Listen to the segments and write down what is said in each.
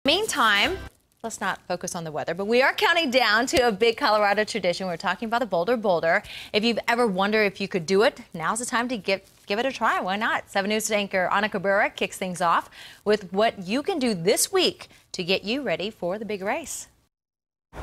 Meantime, let's not focus on the weather, but we are counting down to a big Colorado tradition. We're talking about the Bolder Boulder. If you've ever wondered if you could do it, now's the time to give it a try. Why not? 7 News anchor Anna Cabrera kicks things off with what you can do this week to get you ready for the big race.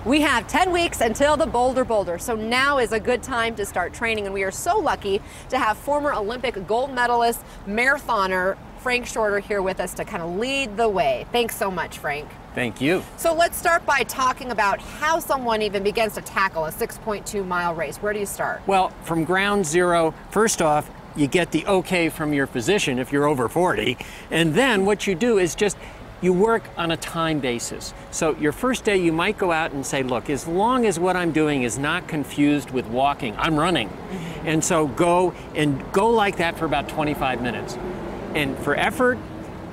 We have 10 weeks until the Bolder Boulder, so now is a good time to start training, and we are so lucky to have former Olympic gold medalist, marathoner Frank Shorter here with us to kind of lead the way. Thanks so much, Frank. Thank you. So let's start by talking about how someone even begins to tackle a 6.2-mile race. Where do you start? Well, from ground zero, first off, you get the okay from your physician if you're over 40, and then what you do is you work on a time basis. So your first day you might go out and say, look, as long as what I'm doing is not confused with walking, I'm running. And so go like that for about 25 minutes. And for effort,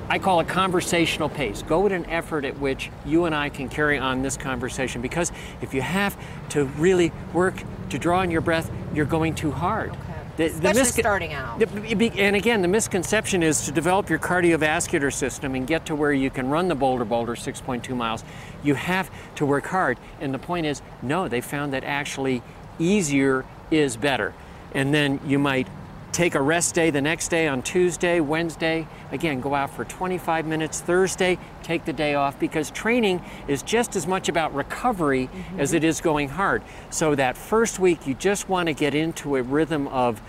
I call it conversational pace. Go at an effort at which you and I can carry on this conversation, because if you have to really work to draw on your breath, you're going too hard. Okay. Especially starting out. And again, the misconception is to develop your cardiovascular system and get to where you can run the Bolder Boulder 6.2 miles. You have to work hard. And the point is, no, they found that actually easier is better. And then you might take a rest day the next day on Tuesday, Wednesday. Again, go out for 25 minutes. Thursday, take the day off, because training is just as much about recovery as it is going hard. So that first week, you just want to get into a rhythm of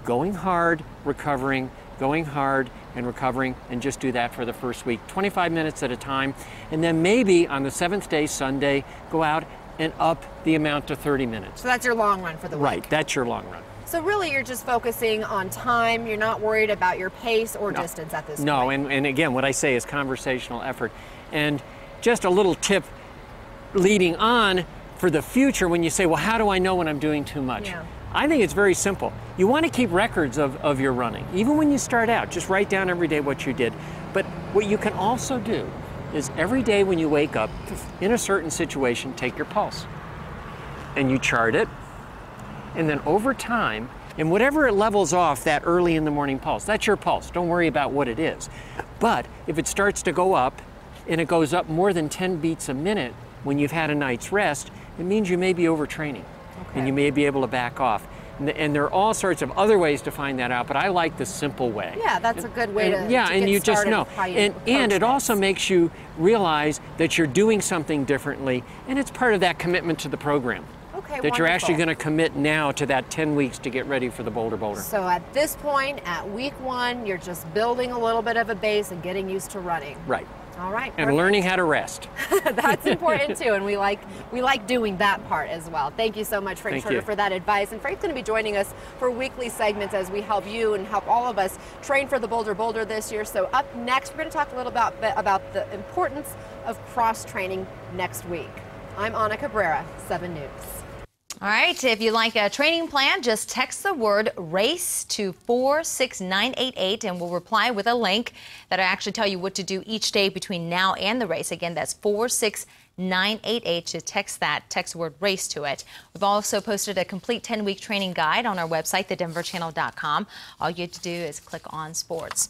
going hard, recovering, going hard, and recovering, and just do that for the first week, 25 minutes at a time. And then maybe on the 7th day, Sunday, go out and up the amount to 30 minutes. So that's your long run for the week. Right, that's your long run. So really you're just focusing on time. You're not worried about your pace or distance at this point. No, and again, what I say is conversational effort. And just a little tip leading on for the future when you say, well, how do I know when I'm doing too much? Yeah. I think it's very simple. You want to keep records of your running. Even when you start out, just write down every day what you did. But what you can also do is every day when you wake up in a certain situation, take your pulse and you chart it. And then over time, and whatever it levels off that early in the morning pulse, that's your pulse. Don't worry about what it is. But if it starts to go up, and it goes up more than 10 beats a minute when you've had a night's rest, it means you may be overtraining. Okay. And you may be able to back off. And there are all sorts of other ways to find that out, but I like the simple way. Yeah, that's a good way to and you just know. And it also makes you realize that you're doing something differently, and it's part of that commitment to the program. Okay, that you're actually going to commit now to that 10 weeks to get ready for the Bolder Boulder. So at this point, at week 1, you're just building a little bit of a base and getting used to running. Right. All right. And learning how to rest. That's important too, and we like doing that part as well. Thank you so much, Frank Shorter, for that advice. And Frank's going to be joining us for weekly segments as we help you and help all of us train for the Bolder Boulder this year. So up next, we're going to talk a little about the importance of cross-training next week. I'm Anna Cabrera, 7 News. All right, if you like a training plan, just text the word RACE to 46988 and we'll reply with a link that'll actually tell you what to do each day between now and the race. Again, that's 46988 to text the word RACE to it. We've also posted a complete 10-week training guide on our website, thedenverchannel.com. All you have to do is click on sports.